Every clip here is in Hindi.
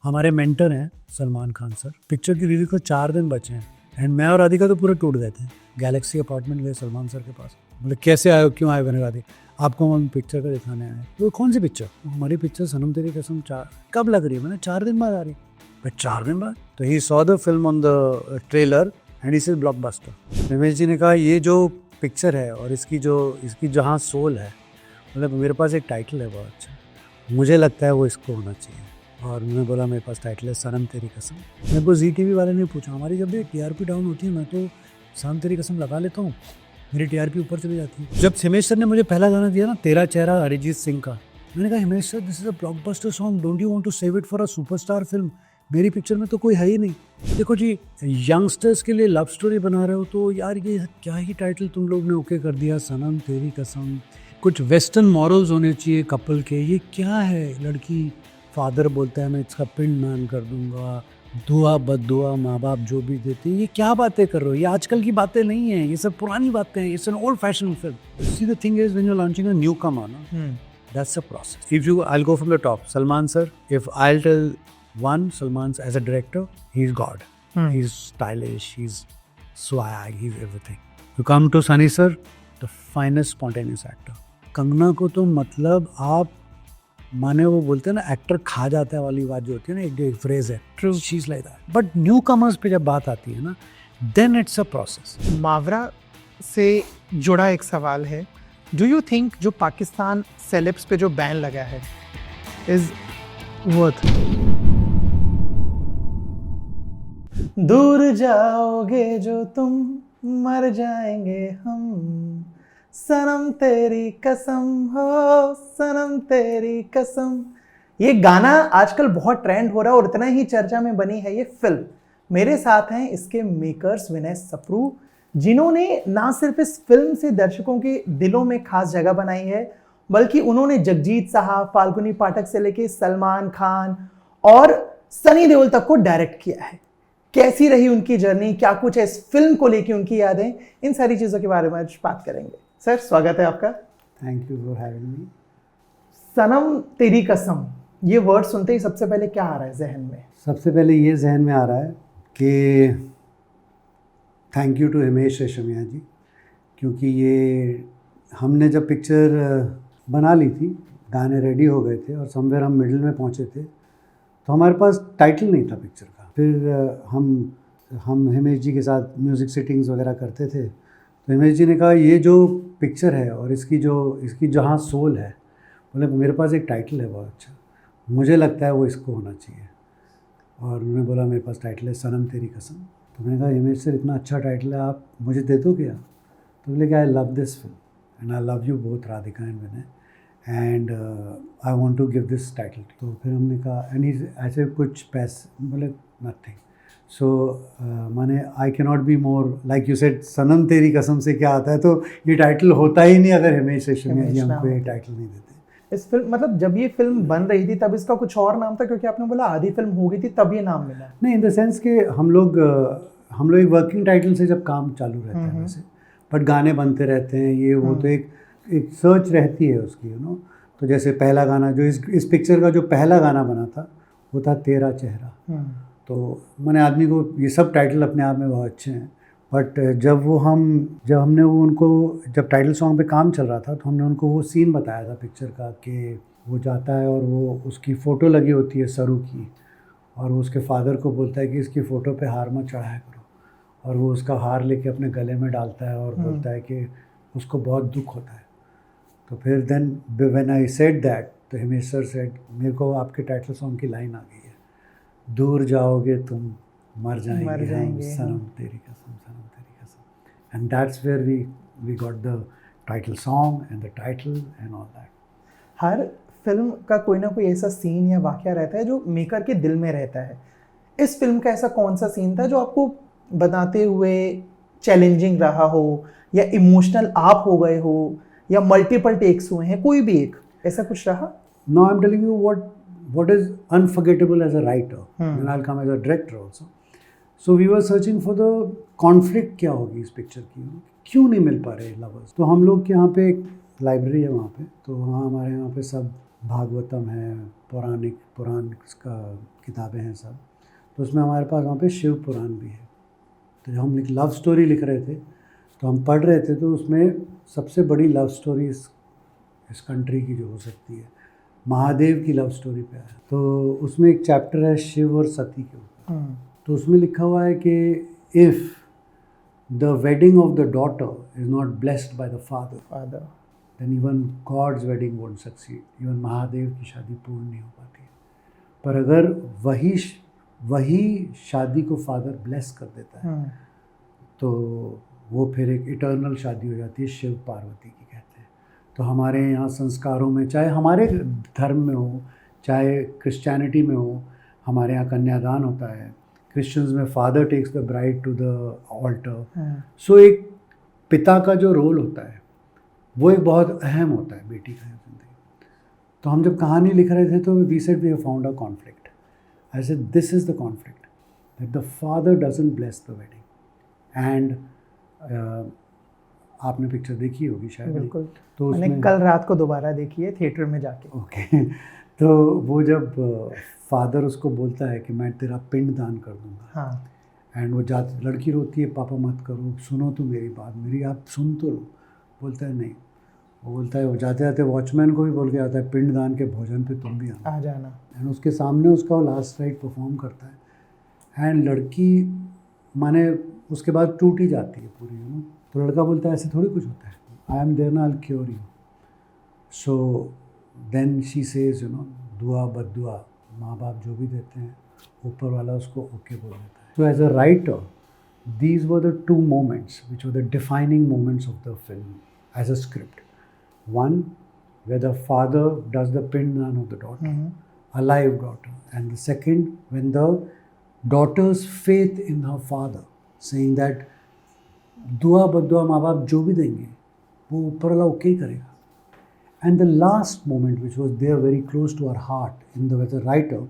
हमारे मेंटर हैं सलमान खान सर। पिक्चर की रिलीज को 4 दिन बचे हैं एंड मैं और राधिका तो पूरे टूट गए थे। गैलेक्सी अपार्टमेंट गए सलमान सर के पास, बोले कैसे आए हो, क्यों आए? मैंने राधिका आपको हम पिक्चर का दिखाने आए। तो कौन सी पिक्चर? हमारी पिक्चर सनम तेरी कसम 4 कब लग रही है? मैंने 4 दिन बाद आ रही। भाई 4 दिन बाद? तो he saw the film on the trailer and he said blockbuster. Ramesh ji ने कहा ये जो पिक्चर है और इसकी जहाँ सोल है, मतलब मेरे पास एक टाइटल है बहुत अच्छा, मुझे लगता है वो इसको होना चाहिए। और मैंने बोला मेरे पास टाइटल है सनम तेरी कसम। मेरे को जी टीवी वाले ने पूछा, हमारी जब भी टीआरपी डाउन होती है मैं तो सनम तेरी कसम लगा लेता हूँ, मेरी टीआरपी ऊपर चली जाती है। जब हिमेश सर ने मुझे पहला गाना दिया ना, तेरा चेहरा अरिजीत सिंह का, मैंने कहा Himesh sir this is a blockbuster song, don't you want to save it for a superstar film? मेरी पिक्चर में तो कोई है ही नहीं। देखो जी, यंगस्टर्स के लिए लव स्टोरी बना रहे हो तो यार ये क्या ही टाइटल तुम लोग ने ओके कर दिया, सनम तेरी कसम। कुछ वेस्टर्न मॉरल्स होने चाहिए कपल के। ये क्या है? लड़की फादर बोलता है मैं इसका पिंड दान कर दूंगा, दुआ बद्दुआ माँ बाप जो भी देते हैं। ये क्या बातें कर रहे हो? ये आजकल की बातें नहीं है, ये सब पुरानी बातें हैं। It's an old fashion film. See the thing is when you are launching a newcomer ना, that's a process. If you, I'll go from the top. Salman sir, if I'll tell one, Salman as a director, he's God. He's stylish, he's swag, he's everything. You come to Sunny sir, the finest spontaneous actor. Kangana को तो मतलब आप माने, वो बोलते हैं ना एक्टर खा जाता है वाली बात जो होती है ना, एक फ्रेज है, true, she's like that. But newcomers पे जब बात आती है ना, देन इट्स अ प्रोसेस। मावरा से जुड़ा एक सवाल है, डू यू थिंक जो पाकिस्तान सेलेब्स पे जो बैन लगा है इज वर्थ? दूर जाओगे जो तुम, मर जाएंगे हम, सनम तेरी कसम हो, सनम तेरी कसम। ये गाना आजकल बहुत ट्रेंड हो रहा है और इतना ही चर्चा में बनी है ये फिल्म। मेरे साथ हैं इसके मेकर्स विनय सप्रू, जिन्होंने ना सिर्फ इस फिल्म से दर्शकों के दिलों में खास जगह बनाई है, बल्कि उन्होंने जगजीत साहब, फाल्गुनी पाठक से लेके सलमान खान और सनी देओल तक को डायरेक्ट किया है। कैसी रही उनकी जर्नी, क्या कुछ है इस फिल्म को लेके उनकी यादें, इन सारी चीज़ों के बारे में आज बात करेंगे। सर स्वागत है आपका। Thank you for having me. Sanam तेरी कसम, ये वर्ड सुनते ही सबसे पहले क्या आ रहा है जहन में? सबसे पहले ये जहन में आ रहा है कि thank you to Himesh Reshammiya ji, क्योंकि ये हमने जब पिक्चर बना ली थी, गाने रेडी हो गए थे और समवेयर हम मिडिल में पहुंचे थे, तो हमारे पास टाइटल नहीं था पिक्चर का। फिर हम हिमेश जी के साथ म्यूज़िक सिटिंग्स वगैरह करते थे, तो हिमेश जी ने कहा ये जो पिक्चर है और इसकी जहाँ सोल है, बोले मेरे पास एक टाइटल है बहुत अच्छा, मुझे लगता है वो इसको होना चाहिए। और उन्होंने बोला मेरे पास टाइटल है सनम तेरी कसम। तो मैंने कहा हिमेश सर इतना अच्छा टाइटल है, आप मुझे दे दो क्या? तो बोले कि I love this film and I love you both Radhika and Vinay and I want to give this title. तो फिर हमने कहा एंड ऐसे कुछ पैसे, बोले नथिंग। सो माने I can not be more like you said, Sanam तेरी कसम से क्या आता है, तो ये टाइटल होता ही नहीं अगर हिमेश रेशमिया जी हमको ये टाइटल नहीं देते। इस फिल्म, मतलब जब ये फिल्म बन रही थी तब इसका कुछ और नाम था, क्योंकि आपने बोला आधी फिल्म हो गई थी तब ये नाम मिला? नहीं, इन द सेंस कि हम लोग एक वर्किंग टाइटल से जब काम चालू रहता है वैसे, बट गाने बनते रहते हैं ये वो, तो एक सर्च रहती है उसकी, यू नो। तो जैसे पहला गाना जो इस पिक्चर का जो पहला गाना बना था वो था तेरा चेहरा। तो मैंने आदमी को, ये सब टाइटल अपने आप में बहुत अच्छे हैं, बट जब टाइटल सॉन्ग पे काम चल रहा था तो हमने उनको वो सीन बताया था पिक्चर का कि वो जाता है और वो उसकी फ़ोटो लगी होती है सरू की, और वो उसके फादर को बोलता है कि इसकी फ़ोटो पे हार मत चढ़ाया करो, और वो उसका हार लेके अपने गले में डालता है और बोलता है कि उसको बहुत दुख होता है। तो फिर then when I said that, तो हिमेश सर सेड मेरे को आपके टाइटल सॉन्ग की लाइन आ गई है, दूर जाओगे तुम, मर जाएंगे हम, सनम तेरी कसम, सनम तेरी कसम। And that's where we got the title song and the title and all that. हर फिल्म का कोई ना कोई ऐसा सीन या वाकया रहता है जो मेकर के दिल में रहता है। इस फिल्म का ऐसा कौन सा सीन था जो आपको बनाते हुए चैलेंजिंग रहा हो, या इमोशनल आप हो गए हो, या मल्टीपल टेक्स हुए हैं, कोई भी एक ऐसा कुछ रहा? No, I am telling you what is unforgettable as a writer, and I'll come as a director also. So we were searching for the conflict, क्या होगी इस पिक्चर की, क्यों नहीं मिल पा रहे लवर्स। तो हम लोग के यहाँ पे एक लाइब्रेरी है वहाँ पे, तो वहाँ हमारे यहाँ पे सब भागवतम है, पुराण का किताबें हैं सब। तो उसमें हमारे पास वहाँ पे शिव पुराण भी है। तो जब हम लव स्टोरी लिख रहे थे तो हम पढ़ रहे थे, तो उसमें सबसे बड़ी लव स्टोरी इस कंट्री की जो हो सकती है, महादेव की लव स्टोरी पे है। तो उसमें एक चैप्टर है शिव और सती के ऊपर। तो उसमें लिखा हुआ है कि if the wedding of the daughter is not blessed by the father then even God's wedding won't succeed. Even Mahadev की शादी पूर्ण नहीं हो पाती। पर अगर वही शादी को फादर ब्लेस कर देता है तो वो फिर एक इटर्नल शादी हो जाती है, शिव पार्वती की कहते हैं। तो हमारे यहाँ संस्कारों में, चाहे हमारे धर्म में हो चाहे क्रिश्चियनिटी में हो, हमारे यहाँ कन्यादान होता है। क्रिश्चियंस में father takes the bride to the altar. So एक पिता का जो रोल होता है वो एक बहुत अहम होता है बेटी का जिंदगी। तो हम जब कहानी लिख रहे थे तो we said we have found a conflict. I said this is the conflict that the father doesn't bless the wedding. And आपने पिक्चर देखी होगी शायद। बिल्कुल। तो मैंने कल रात को दोबारा देखी है थिएटर में जाके। ओके। तो वो जब फादर उसको बोलता है कि मैं तेरा पिंड दान कर दूंगा, हाँ, एंड वो जाती लड़की रोती है, पापा मत करो, सुनो तो मेरी बात, मेरी आप सुन तो लो। बोलता है नहीं। वो बोलता है, वो जाते जाते वॉचमैन को भी बोल के आता है पिंडदान के भोजन पे तुम भी आ जाना। एंड उसके सामने उसका वो लास्ट राइट परफॉर्म करता है। एंड लड़की माने उसके बाद टूट ही जाती है पूरी, तो लड़का बोलता है ऐसे थोड़ी कुछ होता है, आई एम देयर ना, I will cure you. So then she says दुआ बद्दुआ, माँ बाप जो भी देते हैं ऊपर वाला उसको ओके बोल देता है। So as a writer these were the two moments which were the defining moments of the film as a script. One, where the father does the pindan of the daughter, a live daughter. And the second, when the daughter's faith in her father, saying that दुआ बद्दुआ माँ बाप जो भी देंगे वो ऊपर वाला ओके करेगा. And the last moment which was there very close to our heart in the writer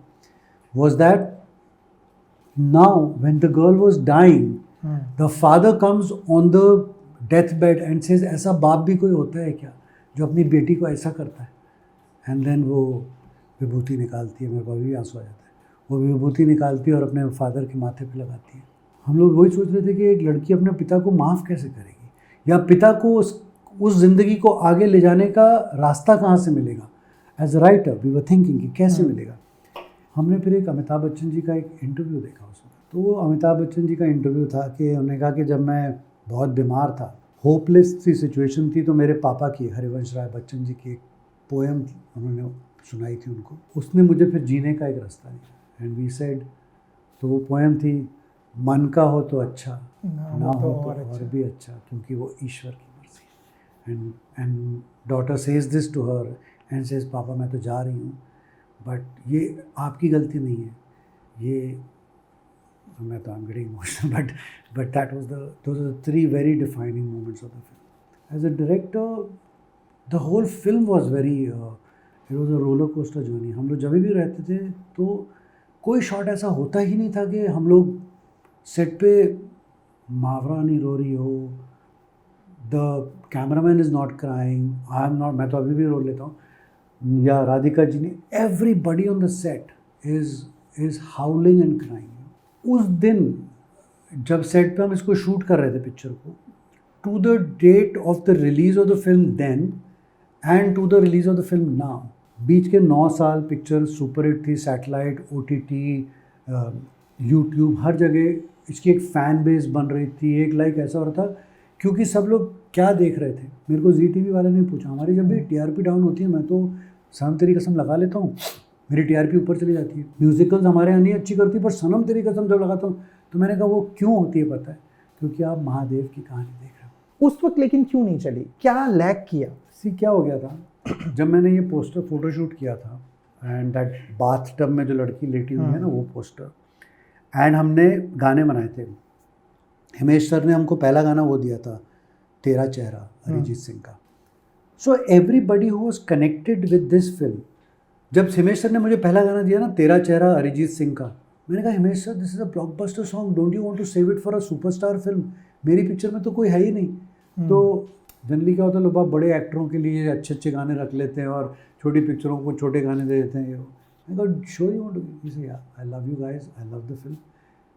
was that now when the girl was dying, the father comes on the deathbed and says ऐसा बाप भी कोई होता है क्या जो अपनी बेटी को ऐसा करता है. एंड देन वो विभूति निकालती है, मेरे को अभी आंसू आ जाता है. वो विभूति निकालती है और अपने फादर के माथे पे लगाती है. हम लोग वही सोच रहे थे कि एक लड़की अपने पिता को माफ़ कैसे करेगी, या पिता को उस ज़िंदगी को आगे ले जाने का रास्ता कहाँ से मिलेगा. As a writer we were thinking कि कैसे मिलेगा. हमने फिर एक अमिताभ बच्चन जी का एक इंटरव्यू देखा उसमें. तो वो अमिताभ बच्चन जी का इंटरव्यू था कि उन्होंने कहा कि जब मैं बहुत बीमार था, होपलेस सी सिचुएशन थी, तो मेरे पापा की, हरिवंश राय बच्चन जी की एक पोएम उन्होंने सुनाई थी उनको. उसने मुझे फिर जीने का एक रास्ता दिया. एंड वी सेड, तो वो पोएम थी, मन का हो तो अच्छा, ना हो तो और भी अच्छा, क्योंकि वो ईश्वर की मर्जी है. And daughter says this to her and says, पापा मैं तो जा रही हूँ, बट ये आपकी गलती नहीं है. ये मैं तो I'm getting emotional, but that was those are the three very defining moments of the film. As a director, the whole film was very it was a roller coaster journey. हम लोग जब भी रहते थे तो कोई शॉट ऐसा होता ही नहीं था कि हम लोग सेट पे मावरा नहीं रो रही हो, the cameraman is not crying, I am not, मैं तो अभी भी रो लेता हूँ, या राधिका जी ने, everybody on the set is हाउलिंग and crying. उस दिन जब सेट पे हम इसको शूट कर रहे थे पिक्चर को, to the date of the release of the film then and to the release of the film now, बीच के 9 साल पिक्चर सुपर हिट थी. सैटेलाइट, OTT, यूट्यूब, हर जगह इसकी एक फ़ैन बेस बन रही थी. एक लाइक ऐसा हो रहा था क्योंकि सब लोग क्या देख रहे थे. मेरे को ZTV वाले ने पूछा, हमारी जब भी TRP डाउन होती है, मैं तो सनम तेरी कसम लगा लेता हूँ, मेरी TRP ऊपर चली जाती है. म्यूजिकल्स हमारे यहाँ नहीं अच्छी करती, पर सनम तेरी कसम जब लगाता हूँ तो मैंने कहा वो क्यों होती है पता है, क्योंकि आप महादेव की कहानी देख रहे हो. उस वक्त लेकिन क्यों नहीं चली, क्या लैग किया? सी क्या हो गया था, जब मैंने ये पोस्टर फोटोशूट किया था, एंड दैट बाथ टब में जो लड़की लेटी हुई है ना, वो पोस्टर, एंड हमने गाने बनाए थे. हिमेश सर ने हमको पहला गाना वो दिया था, तेरा चेहरा, अरिजीत सिंह का. So everybody who was connected with this film, जब हिमेश सर ने मुझे पहला गाना दिया ना, तेरा चेहरा अरिजीत सिंह का, मैंने कहा Himesh sir this is a blockbuster song, don't you want to save it for a superstar film. मेरी पिक्चर में तो कोई है ही नहीं. तो जनरली क्या होता है, लोग बहुत बड़े एक्टरों के लिए अच्छे अच्छे गाने रख लेते हैं और छोटी पिक्चरों को छोटे गाने दे देते हैं। I got show you want to. He said, yeah, I love you guys. I love the film,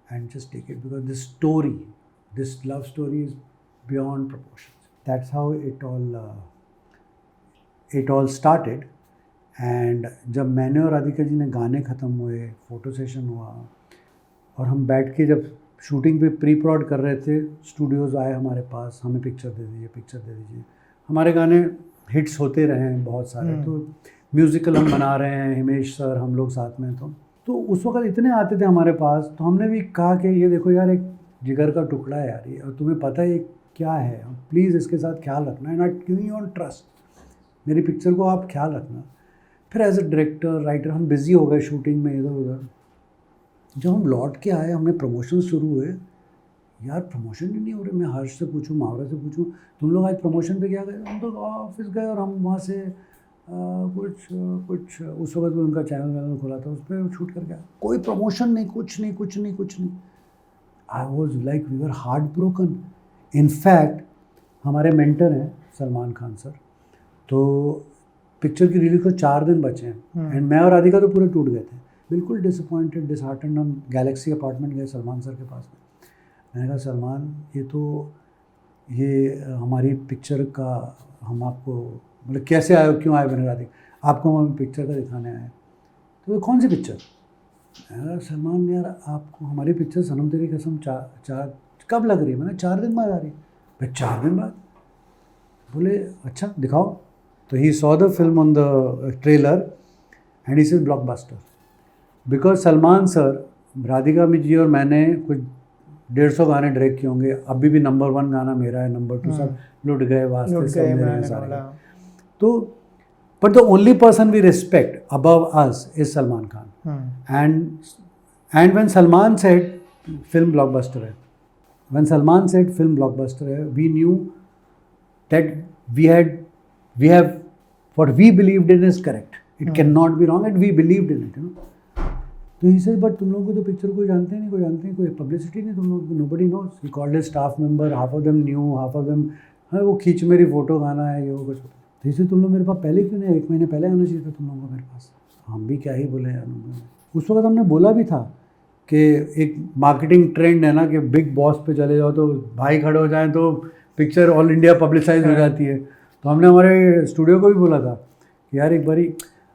and just take it because this story, this love story is beyond proportions. That's how it all started. And जब मैंने और राधिका जी ने गाने ख़त्म हुए, फ़ोटो सेशन हुआ और हम बैठ के जब शूटिंग पे प्री प्रॉड कर रहे थे, स्टूडियोज़ आए हमारे पास, हमें पिक्चर दे दीजिए। हमारे गाने हिट्स होते रहे हैं बहुत सारे, तो म्यूज़िकल हम बना रहे हैं, हिमेश सर हम लोग साथ में, तो उस वक्त इतने आते थे हमारे पास, तो हमने भी कहा कि ये देखो यार, एक जिगर का टुकड़ा है यार ये, और तुम्हें पता है ये क्या है, प्लीज़ इसके साथ ख्याल रखना, and I giving you on trust, मेरी पिक्चर को आप ख्याल रखना। फिर एज अ डायरेक्टर राइटर हम बिज़ी हो गए शूटिंग में इधर उधर। जब हम लौट के आए, हमने प्रमोशन शुरू हुए, यार प्रमोशन ही नहीं हो रहे। मैं हर्ष से पूछूं, मावरा से पूछूं, तुम लोग आज प्रमोशन पे क्या गए? हम तो ऑफिस गए और हम वहाँ से कुछ उस वक्त में उनका चैनल खोला था, उस पर शूट करके आए। कोई प्रमोशन नहीं, कुछ नहीं। I was like we were heartbroken. In fact हमारे मेंटर हैं सलमान खान सर, तो पिक्चर की रिलीज को 4 दिन बचे हैं, एंड मैं और राधिका तो पूरे टूट गए थे, बिल्कुल डिसअपॉइंटेड, डिसहार्टेंड। हम गैलेक्सी अपार्टमेंट गए सलमान सर के पास में। मैंने कहा, सलमान ये हमारी पिक्चर का, हम आपको मतलब कैसे आए हो, क्यों आए? मैंने राधिका, आपको हम पिक्चर का दिखाने आए। तो कौन सी पिक्चर? मैंने कहा, सलमान यार आपको हमारी पिक्चर सनम तेरी कसम चार कब लग रही है? मैंने 4 दिन बाद आ रही है। भाई 4 दिन बाद? बोले अच्छा दिखाओ। तो he saw the film on the trailer and he said blockbuster, because Salman sir, Radhika ji और मैंने कुछ 150 गाने डायरेक्ट किए होंगे, अभी भी नंबर 1 गाना मेरा है, नंबर 2 सब लुट गए वास्ते सब मेरे हैं सारे। तो but the only person we respect above us is Salman Khan. And when Salman said film blockbuster है, when Salman said film blockbuster है, we knew that we have what we believed in is correct. It cannot be wrong, and we believed in it, you know. तो he said, but तुम लोगों को तो पिक्चर कोई जानते नहीं, कोई पब्लिसिटी नहीं तुम लोगों को, nobody knows. He called his staff member, half of them knew, half of them, हाँ वो खींच मेरी फोटो गाना है, ये वो कुछ। तो इसे तुम लोग मेरे पास पहले क्यों नहीं? 1 महीने पहले आना चाहिए था तुम लोगों को मेरे पास। हम भी क्या ही बोले यार। उस वक्त हमने बोला भी था कि एक मार्केटिंग ट्रेंड है ना कि बिग बॉस पे चले जाओ तो भाई खड़े हो जाएँ तो पिक्चर ऑल इंडिया पब्लिसाइज हो जाती है। तो हमने हमारे स्टूडियो को भी बोला था कि यार एक बारी,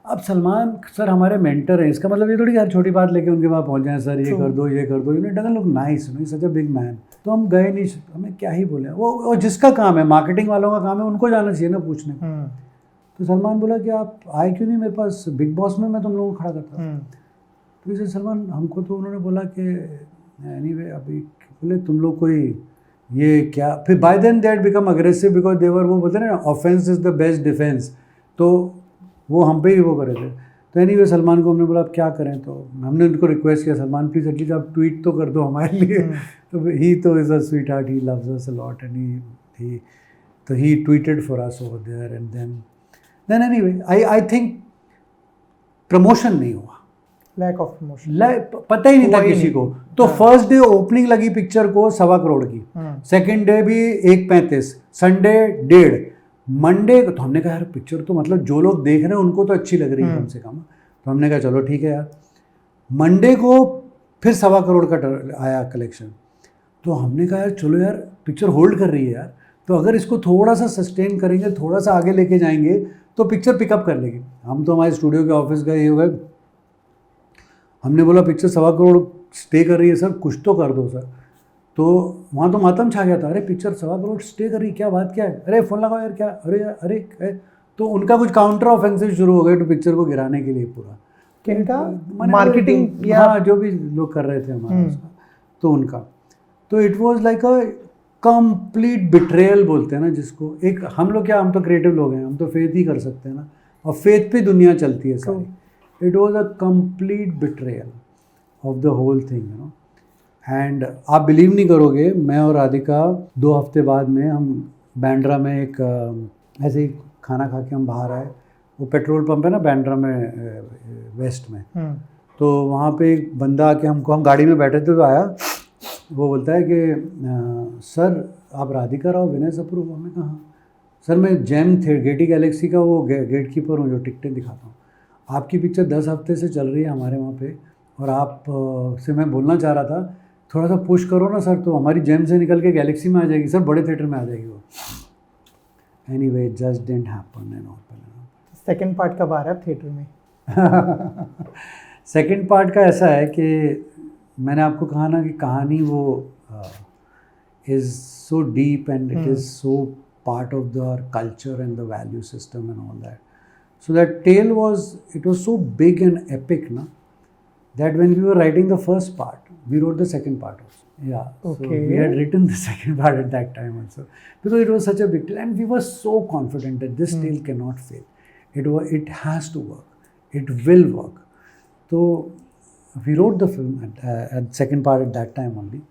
अब सलमान सर हमारे मेंटर हैं, इसका मतलब ये थोड़ी यार छोटी बात लेके उनके पास पहुंच जाए, सर ये कर दो, you know, doesn't look nice, no, such a big man. तो हम गए नहीं, हमें क्या ही बोले, वो जिसका काम है, मार्केटिंग वालों का काम है, उनको जाना चाहिए ना पूछने। तो सलमान बोला कि आप आए क्यों नहीं मेरे पास, बिग बॉस में मैं तुम लोगों को खड़ा करता। तो इसे सलमान, हमको तो उन्होंने बोला कि एनीवे अभी, बोले तुम लोग कोई ये क्या, फिर by then that become aggressive because देवर, वो बोलते हैं ना offence is the best defence, तो वो हम पे ही वो करे थे। तो एनीवे सलमान को हमने बोला अब क्या करें, तो हमने उनको रिक्वेस्ट किया, सलमान प्लीज़ एटलीस्ट आप ट्वीट तो कर दो हमारे लिए। तो ही तो is a sweetheart, he loves us a lot, and he tweeted for us over there, and then anyway I think promotion नहीं हुआ, लैक ऑफ प्रमोशन, पता ही नहीं था किसी को। तो फर्स्ट डे ओपनिंग लगी पिक्चर को 1.25 करोड़ की, सेकंड डे भी 1.35, संडे 1.5, मंडे को तो हमने कहा यार पिक्चर तो मतलब जो लोग देख रहे हैं उनको तो अच्छी लग रही है कम से कम। तो हमने कहा चलो ठीक है यार। मंडे को फिर 1.25 करोड़ का आया कलेक्शन। तो हमने कहा यार चलो यार पिक्चर होल्ड कर रही है यार, तो अगर इसको थोड़ा सा सस्टेन करेंगे, थोड़ा सा आगे लेके जाएंगे तो पिक्चर पिकअप कर लेगी। हम तो हमारे स्टूडियो के ऑफिस गए, ये हो गए, हमने बोला पिक्चर 1.25 करोड़ स्टे कर रही है सर, कुछ तो कर दो सर। तो वहाँ तो मातम छा गया था, अरे पिक्चर 1.25 करोड़ स्टे कर रही, क्या बात क्या है, अरे फ़ोन लगाओ यार, क्या, अरे यार अरे। तो उनका कुछ काउंटर ऑफेंसिव शुरू हो गए तो पिक्चर को गिराने के लिए पूरा, किनका मार्केटिंग या हाँ जो भी लोग कर रहे थे हमारा उसका, तो उनका, तो it was like a complete betrayal बोलते हैं ना जिसको। एक हम लोग क्या, हम तो क्रिएटिव लोग हैं, हम तो फेथ ही कर सकते हैं ना, और फेथ पे दुनिया चलती है सारी। It was a complete betrayal of the whole thing, you know. And आप बिलीव नहीं करोगे, मैं और राधिका 2 हफ्ते बाद में हम बांद्रा में एक ऐसे ही खाना खा के हम बाहर आए, वो पेट्रोल पंप है ना बांद्रा में वेस्ट में, तो वहाँ पे एक बंदा आके हमको, हम गाड़ी में बैठे थे तो आया, वो बोलता है कि सर आप राधिका राव विनय सप्रू? हमने कहा हाँ। सर मैं जेम थे गेटी गैलेक्सी का वो गेट कीपर हूँ जो टिकटें दिखाता हूँ। आपकी पिक्चर 10 हफ्ते से चल रही है हमारे वहाँ पे, और आप से मैं बोलना चाह रहा था थोड़ा सा पुश करो ना सर, तो हमारी जेम से निकल के गैलेक्सी में आ जाएगी सर, बड़े थिएटर में आ जाएगी वो। Anyway it just didn't happen and all. Second part कब आ रहा है थिएटर में? सेकंड पार्ट का ऐसा है कि मैंने आपको कहा ना कि कहानी वो is so deep and it is so part of the culture and the value system and all that. So that tale was so big and epic, na, that when we were writing the first part, we wrote the second part also. Yeah. Okay. So we had written the second part at that time also, because it was such a big tale, and we were so confident that this tale cannot fail. It has to work. It will work. So we wrote the film at second part at that time only.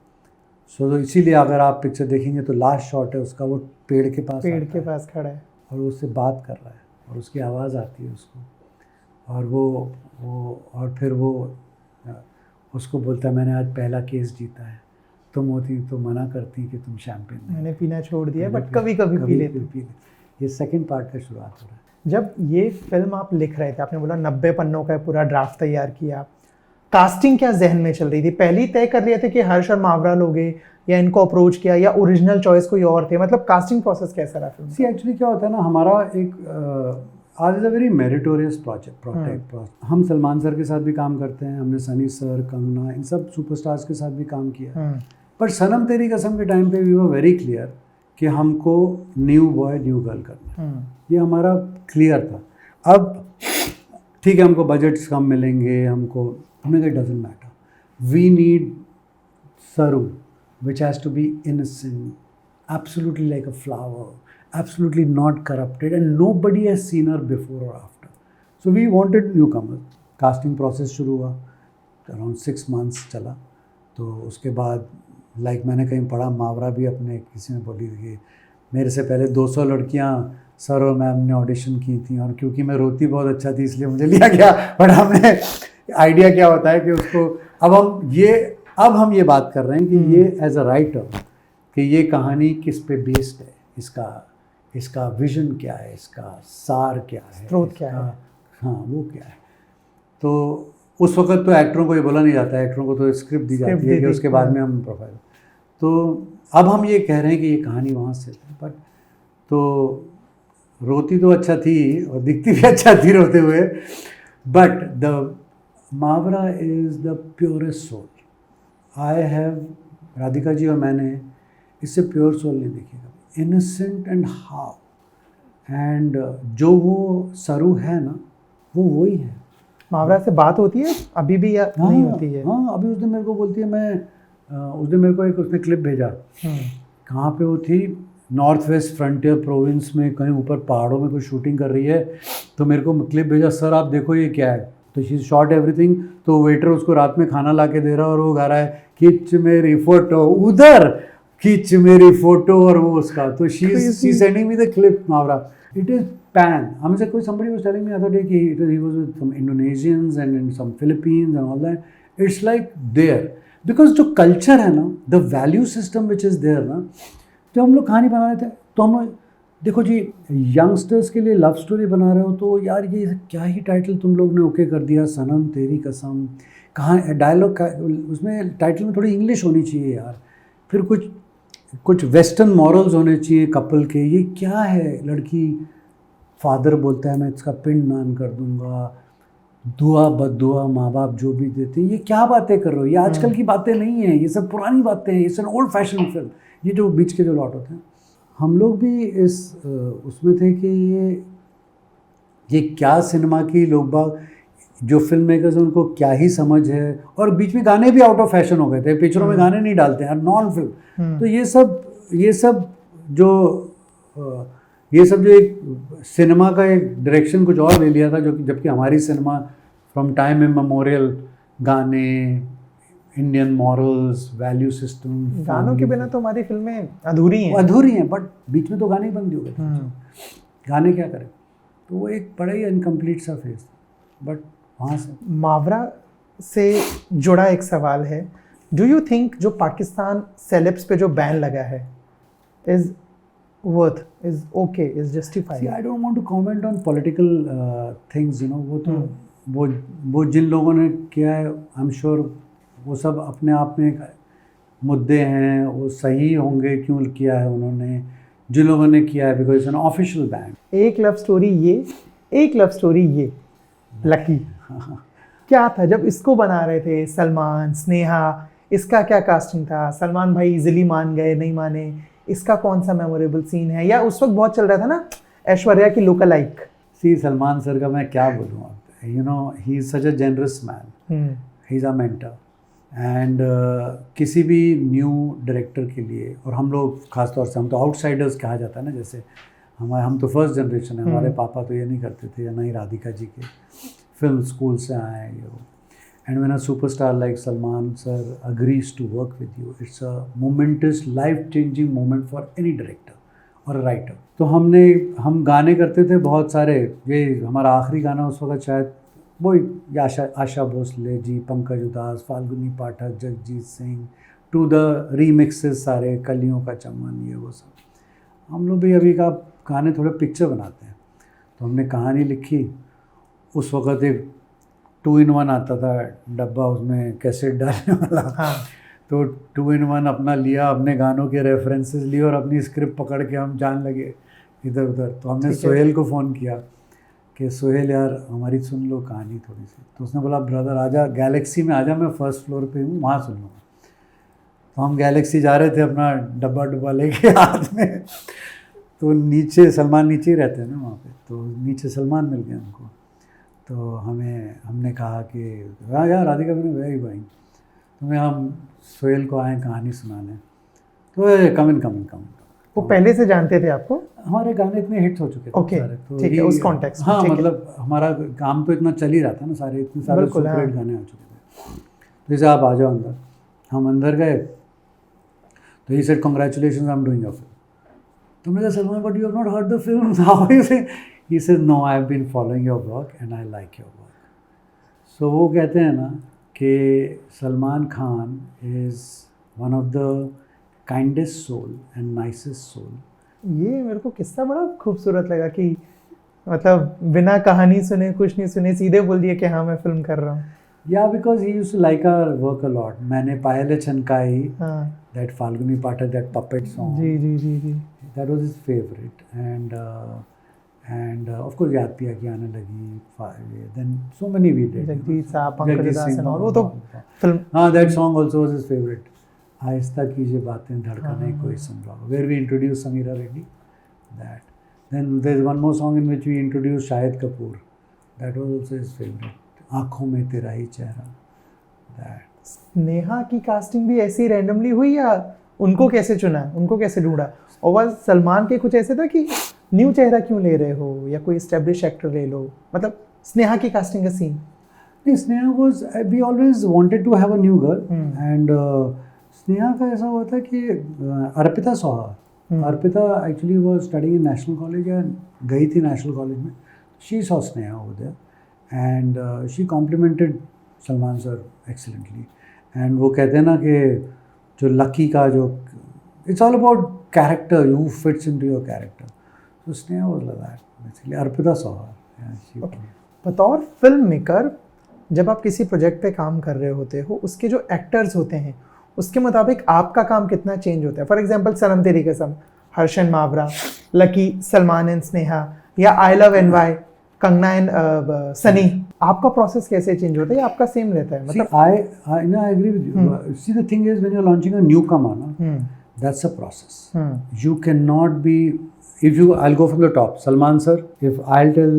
तो इसीलिए अगर आप पिक्चर देखेंगे तो लास्ट शॉट है उसका, वो पेड़ के पास खड़ा है और उससे बात कर रहा है और उसकी आवाज़ आती है उसको, और वो और फिर वो उसको बोलता है मैंने आज पहला केस जीता है, तुम होती तो मना करती कि तुम शैम्पेन मैंने पीना छोड़ दिया बट कभी कभी पी लेती। ये सेकंड पार्ट का शुरुआत हो रहा है। जब ये फिल्म आप लिख रहे थे, आपने बोला 90 पन्नों का पूरा ड्राफ्ट तैयार किया, कास्टिंग क्या जहन में चल रही थी? पहले ही तय कर लिया था कि हर्ष और मावरा लोगे, या इनको अप्रोच किया, या ओरिजिनल चॉइस कोई और थे? मतलब कास्टिंग प्रोसेस कैसा रहा फिल्म? सी एक्चुअली क्या होता है ना, हमारा एक आज is a very meritorious project. हम सलमान सर के साथ भी काम करते हैं, हमने सनी सर, कंगना, इन सब सुपरस्टार्स के साथ भी काम किया, पर सनम तेरी कसम के टाइम पे वी वर वेरी क्लियर कि हमको न्यू बॉय न्यू गर्ल करना है, ये हमारा क्लियर था। अब ठीक है हमको बजट्स कम मिलेंगे, हमने कहा डजंट मैटर, वी नीड सरू which has to be innocent, absolutely like a flower, absolutely not corrupted, and nobody has seen her before or after. So we wanted newcomers. Casting process शुरू हुआ, around 6 months चला, तो उसके बाद मैंने कहीं पढ़ा, मावरा भी अपने किसी ने बोली थी कि मेरे से पहले 200 लड़कियां सर और मैम ने ऑडिशन की थी, और क्योंकि मैं रोती बहुत अच्छा थी इसलिए मुझे लिया गया। बट हमने आइडिया क्या होता है कि उसको अब हम ये बात कर रहे हैं कि ये एज अ राइटर कि ये कहानी किस पे बेस्ड है, इसका विजन क्या है, इसका सार क्या है, स्रोत क्या है, हाँ वो क्या है। तो उस वक्त तो एक्टरों को ये बोला नहीं जाता है, एक्टरों को तो स्क्रिप्ट दी जाती है कि उसके बाद में हम प्रोफाइल। तो अब हम ये कह रहे हैं कि ये कहानी वहाँ से है, बट तो रोती तो अच्छा थी और दिखती भी अच्छा थी रोते हुए, but the Mawra is the purest soul. I have, Radhika ji और मैंने इससे प्योर सोल नहीं देखी कभी, इनोसेंट एंड हाउ, एंड जो वो सरू है ना वो वही है। मावरा से बात होती है अभी भी या नहीं होती है? हाँ, अभी उस दिन मेरे को बोलती है, उस दिन मेरे को एक उसने क्लिप भेजा, कहाँ पे वो थी, नॉर्थ वेस्ट फ्रंटियर प्रोविंस में कहीं ऊपर पहाड़ों में कोई शूटिंग कर रही है, तो मेरे को क्लिप भेजा, सर आप देखो ये क्या है, तो शी शॉट एवरीथिंग। तो वेटर उसको रात में खाना ला के दे रहा है और वो गा रहा है खींच मेरी फोटो, उधर खींच मेरी फोटो, और वो उसका, तो she sending me the clip Mawra, it is pain. हम से कोई somebody was telling me other day कि he was with some Indonesians and in some Philippines and all that, it's like there because जो कल्चर है ना, the value system which is there ना, जब हम लोग कहानी बना रहे थे तो हम देखो जी यंगस्टर्स के लिए लव स्टोरी बना रहे हो तो यार ये क्या ही टाइटल तुम लोग ने ओके कर दिया, सनम तेरी कसम, कहाँ डायलॉग उसमें टाइटल में थोड़ी इंग्लिश होनी चाहिए यार, फिर कुछ वेस्टर्न मॉरल्स होने चाहिए कपल के, ये क्या है, लड़की फादर बोलता है मैं इसका पिंड दान कर दूंगा, दुआ बदुआ माँ बाप जो भी देते हैं, ये क्या बातें कर रहे हो, ये आजकल की बातें नहीं हैं, ये सब पुरानी बातें हैं, ये ओल्ड फैशन फिल्म, ये जो बीच के जो लॉट होते हैं। हम लोग भी इस उसमें थे कि ये क्या सिनेमा की लोग बाग जो फिल्म मेकर्स हैं उनको क्या ही समझ है, और बीच में गाने भी आउट ऑफ फैशन हो गए थे, पिक्चरों में गाने नहीं डालते हैं नॉन फिल्म, तो ये सब जो एक सिनेमा का एक डायरेक्शन कुछ और ले लिया था, जो कि जबकि हमारी सिनेमा फ्रॉम टाइम इमेमोरियल गाने, इंडियन मॉरल्स, वैल्यू सिस्टम, गानों के बिना तो हमारी फिल्में अधूरी हैं, बट बीच में तो गाने ही बंद हो गए थे, गाने क्या करें, तो वो एक बड़ा ही इनकम्प्लीट सा फेज था। बट वहाँ से मावरा से जुड़ा एक सवाल है, डू यू थिंक जो पाकिस्तान सेलेब्स पे जो बैन लगा है is worth is okay, is justified. See, I don't want to comment on political things, you know. वो तो वो जिन लोगों ने किया है, I'm sure वो सब अपने आप में एक मुद्दे हैं, वो सही होंगे क्यों किया है उन्होंने, जिन लोगों ने किया है बिकॉज एन ऑफिशियल बैंड. एक लव स्टोरी ये, एक लव स्टोरी ये, लकी. क्या था जब इसको बना रहे थे? सलमान, स्नेहा, इसका क्या कास्टिंग था? सलमान भाई इजीली मान गए, नहीं माने? इसका कौन सा मेमोरेबल सीन है? या उस वक्त बहुत चल रहा था ना ऐश्वर्या की लुक अलाइक. सी, सलमान सर का मैं क्या बोलूँ, you know, he is such a generous man, he is a mentor. And किसी भी न्यू डायरेक्टर के लिए, और हम लोग खासतौर से, हम तो आउटसाइडर्स कहा जाता है ना, जैसे हम तो फर्स्ट जनरेशन है, हमारे पापा तो ये नहीं करते थे, या नहीं राधिका जी के फिल्म स्कूल से आए हैं ये वो. And when a superstar like Salman sir agrees to work with you, it's a momentous, life changing moment for any director और राइटर. तो हम गाने करते थे बहुत सारे. ये हमारा आखिरी गाना उस वक्त शायद वही Asha Bhosle ji, Pankaj Udhas, Falguni Pathak, Jagjit Singh, to the remixes सारे, कलियों का चमन, ये वो सब. हम लोग भी अभी का गाने थोड़े पिक्चर बनाते हैं, तो हमने कहानी लिखी. उस वक़्त एक 2-in-1 आता था डब्बा, उसमें कैसेट डालने वाला. हाँ. तो 2-in-1 अपना लिया, अपने गानों के रेफरेंसेस लिए और अपनी स्क्रिप्ट पकड़ के हम जान लगे इधर उधर. तो हमने सोहेल को फ़ोन किया कि सोहेल यार हमारी सुन लो कहानी थोड़ी सी. तो उसने बोला ब्रदर आजा, गैलेक्सी में आजा, मैं फर्स्ट फ्लोर पे हूँ, वहाँ सुन लूँगा. तो हम गैलेक्सी जा रहे थे अपना डब्बा लेके हाथ में. तो नीचे सलमान नीचे ही रहते हैं ना वहाँ पे, तो नीचे सलमान मिल गया हमको. तो हमने कहा कि हाँ यार राधिका मैंने वेरी भाई, तो हम सोहेल को आए कहानी सुनाने. तो कम इन. वो पहले से जानते थे आपको? हमारे गाने इतने हिट्स हो चुके थे. ओके, तो ठीक है, उस कॉन्टेक्स्ट में. हाँ, मतलब हमारा काम तो इतना चल ही रहा था ना, सारे इतने सारे सुपर हिट गाने आ चुके थे. तो जैसे आप आ जाओ अंदर. हम अंदर गए तो he said congratulations, I am doing your film. तो मैंने कहा Salman but you have not heard the film, how you say? He said no, I have been following your work and I like your work. So वो कहते हैं ना कि Salman Khan is one of the kindest soul and nicest soul. ये मेरे को किस्सा बड़ा खूबसूरत लगा कि मतलब बिना कहानी सुने, कुछ नहीं सुने, सीधे बोल दिया कि हाँ मैं फिल्म कर रहा हूँ. या because he used to like our work a lot. मैंने पायले छनकाई, हाँ, that Falguni Pathak, that puppet song, जी, that was his favourite. And of course याद पिया की आने लगी, then so many we did, Jagjit Sahab, Pankaj Udhas, और वो तो फिल्म. हाँ, that song also was his favourite. आहिस्ता कीजिए बातें धड़कने कोई सुन रहा हो, where we introduce Sameera Reddy, that. Then there is one more song in which we introduce Shahid Kapoor, that was also his favourite. आँखों में तेरा ही चेहरा, दैट. नेहा की कास्टिंग भी ऐसी रैंडमली हुई या उनको कैसे चुना, उनको कैसे ढूंढा? और वह सलमान के कुछ ऐसे था कि न्यू चेहरा क्यों ले रहे हो, या कोई एस्टेब्लिश एक्टर ले लो? मतलब स्नेहा की कास्टिंग का सीन. नहीं, Sneha was, we always wanted to have a new girl. And Sneha का ऐसा हुआ था कि Arpita Soha, Arpita actually was studying in national college, या गई थी नेशनल कॉलेज में. She saw Sneha over there and she complimented Salman sir excellently. And वो कहते हैं ना कि जो लकी का जो, it's all about character, you fits into your character. So Sneha was like that. Basically, Arpita saw her. Yeah, she. Okay. बतौर फिल्म मेकर जब आप किसी प्रोजेक्ट पे काम कर रहे होते हो, उसके जो एक्टर्स होते हैं उसके मुताबिक आपका काम कितना चेंज होता है? फॉर एग्जांपल सनम तेरी कसम, हर्षन मावरा, लकी, सलमान एंड स्नेहा, या I love NY, Kangana and Sunny. आपका प्रोसेस कैसे चेंज होता है या आपका सेम रहता है? मतलब I agree with you. See, the thing is, when you're launching a newcomer, that's a process. You cannot be. I'll go from the top. Salman sir, if I'll tell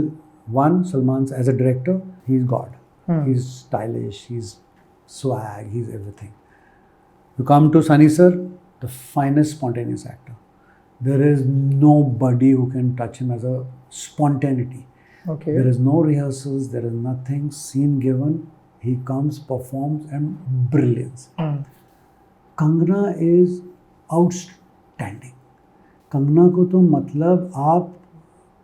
one, Salman's as a director, he's God. He's stylish, he's swag, he's everything. You come to Sunny sir, the finest spontaneous actor. There is nobody who can touch him as a spontaneity. Okay. There is no rehearsals, there is nothing, scene given, he comes, performs, and brilliance. Kangana is outstanding. Kangana को तो मतलब आप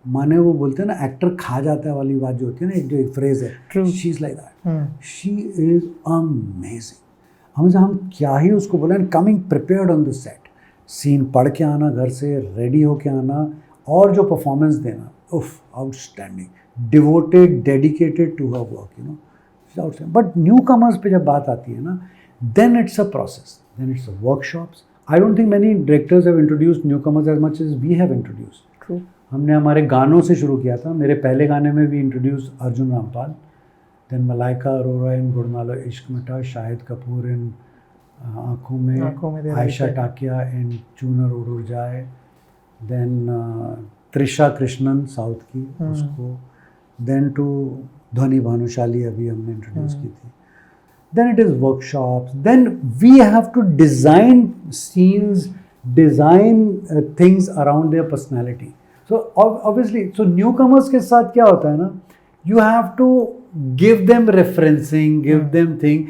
माने, वो बोलते हैं ना एक्टर खा जाता है वाली बात जो होती है ना, एक फ्रेज है, she is like that. She is amazing. हम क्या ही उसको बोले, coming prepared on the set, scene पढ़ के आना घर से, रेडी होके आना, और जो परफॉर्मेंस देना, उफ, outstanding, devoted, dedicated to her work, you know, but newcomers पे जब बात आती है ना, then it's a process, then it's a workshops. I don't think many directors have introduced newcomers as much as we have introduced. True. हमने हमारे गानों से शुरू किया था. मेरे पहले गाने में भी इंट्रोड्यूस अर्जुन रामपाल, देन मलाइका अरोरा इन गुड़मालो इश्क मिटा, शाहिद कपूर इन आँखों में, आयशा टाकिया इन चूनर उड़ उड़ जाए, देन त्रिशा कृष्णन साउथ की, उसको, देन टू ध्वनि भानुशाली अभी हमने इंट्रोड्यूस की थी. Then it is workshops. Then we have to design scenes, design things around their personality. So obviously, so newcomers के साथ क्या होता है ना, you have to give them referencing, give them thing,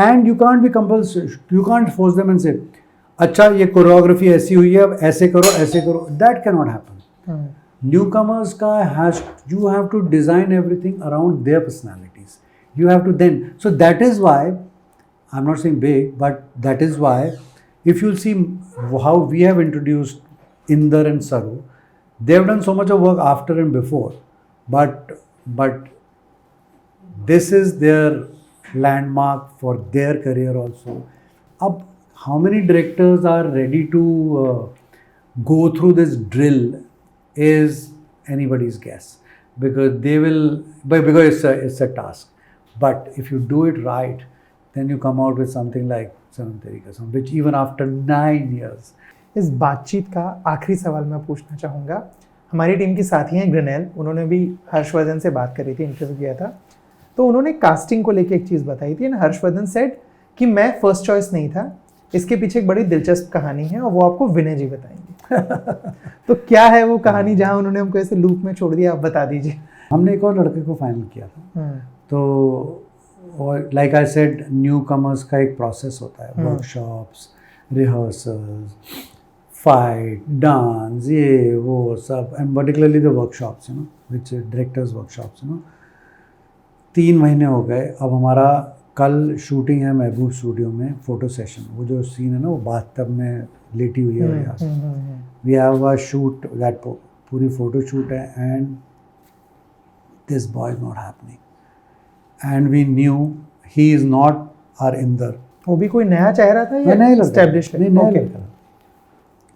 and you can't be compulsory. You can't force them and say, अच्छा ये choreography ऐसी हुई है, अब ऐसे करो. That cannot happen. Newcomers का you have to design everything around their personalities. You have to then, so that is why, I'm not saying big, but that is why, if you'll see how we have introduced Inder and Saru, they have done so much of work after and before, but this is their landmark for their career also. Ab, how many directors are ready to go through this drill is anybody's guess, because they will, because it's a task. But if you do it right, then you come out with something like Sanam Teri Kasam, which even after 9 years. इस बातचीत का आखिरी सवाल मैं पूछना चाहूँगा. हमारी टीम की साथी हैं ग्रेनेल, उन्होंने भी हर्षवर्धन से बात करी थी, इंटरव्यू किया था, तो उन्होंने कास्टिंग को लेके एक चीज़ बताई थी. एंड हर्षवर्धन सेड कि मैं फर्स्ट चॉइस नहीं था, इसके पीछे एक बड़ी दिलचस्प कहानी है और वो आपको विनय जी बताएंगे. तो क्या है वो कहानी जहाँ उन्होंने हमको ऐसे लूप में छोड़ दिया, आप बता दीजिए. हमने एक और लड़के को फाइनल किया था. तो और like I said, new commerce का एक प्रोसेस होता है, वर्कशॉप्स, रिहर्सल्स, फाइट, डांस, ये वो सब, and particularly the workshops, you know, which directors workshops, you know. 3 महीने हो गए. अब हमारा कल शूटिंग है महबूब स्टूडियो में, फोटो सेशन. वो जो सीन है ना, वो बाथटब में लेटी हुई है यार, we have a shoot, that पूरी फोटो शूट है, and this boy is not happening. And we knew he is not our Inder. वो भी कोई नया चेहरा था या नहीं established है? नहीं, नया लड़का.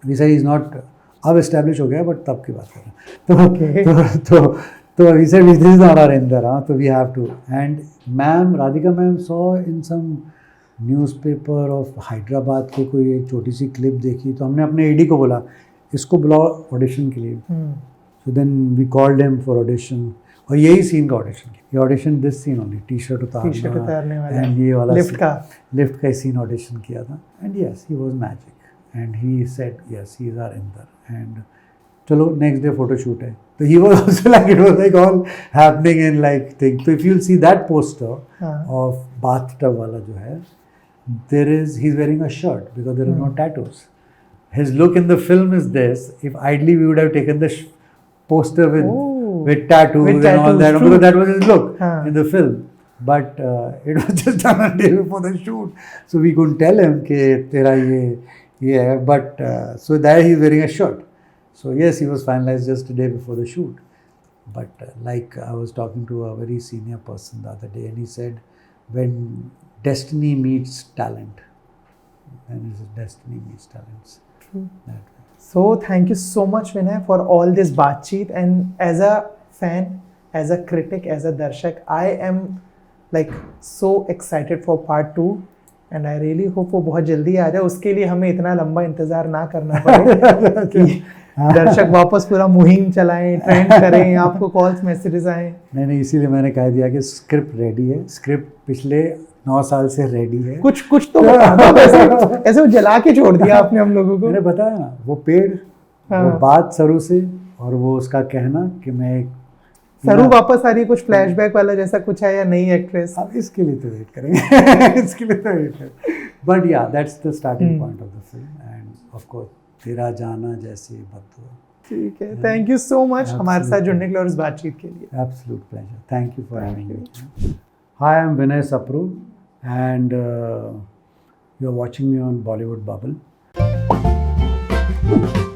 We say he is not, अब establish हो गया, but तब की बात कर रहे हैं. तो we said this is not our Inder, हाँ, तो we have to. And ma'am Radhika ma'am saw in some newspaper of Hyderabad के कोई एक छोटी सी क्लिप देखी, तो हमने अपने AD को बोला इसको बुलाओ ऑडिशन के लिए. So then we called him for audition. और यही सीन का ऑडिशन किया. ये audition this seen only, T shirt उतारने वाला, एंड ये वाला लिफ्ट का सीन ऑडिशन किया था. And yes, he was magic, and he said yes, he is our Inder. And चलो नेक्स्ट डे फोटो शूट है, तो he was also like, it was like all happening in like thing. तो if you will see that poster of bathtub वाला जो है, there is, he is wearing a shirt because there is no tattoos. His look in the film is this. If ideally we would have taken the poster with tattoos and all that, because that was his look in the film. But it was just done a day before the shoot, so we couldn't tell him कि तेरा ये है. But so that he's wearing a shirt. So yes, he was finalized just a day before the shoot. But like I was talking to a very senior person the other day, and he said, when destiny meets talent, then it's destiny meets talents. True. That way. So thank you so much Vinay for all this baatcheet, and as a fan, as a critic, as a darshak, I am like so excited for part 2, and I really hope वो बहुत जल्दी आ जाए. उसके लिए हमें इतना लंबा इंतज़ार ना करना पड़े कि दर्शक वापस पूरा मुहिम चलाएं, ट्रेंड करें, आपको कॉल्स मैसेजेस आएँ. नहीं, इसीलिए मैंने कह दिया कि स्क्रिप्ट रेडी है. स्क्रिप्ट पिछले 9 साल से रेडी है. कुछ तो ऐसे वो जला के छोड़ दिया आपने हम लोगों को. मैंने बताया ना, वो पेड़, वो बात सरू से, और वो उसका कहना कि मैं एक सरू वापस आ रही, कुछ फ्लैशबैक वाला जैसा कुछ है या नई एक्ट्रेस. अब इसके लिए तो वेट करेंगे. इसके लिए तो वेट करेंगे. बट या that's the starting point of the film, and of course तेरा जाना जैसे बदो. ठीक है, थैंक यू सो मच हमारे साथ जुड़ने के लिए और इस बातचीत के लिए. Absolute pleasure. Thank you for having me. Hi, I'm Vinay Sapru, and you're watching me on Bollywood Bubble. है।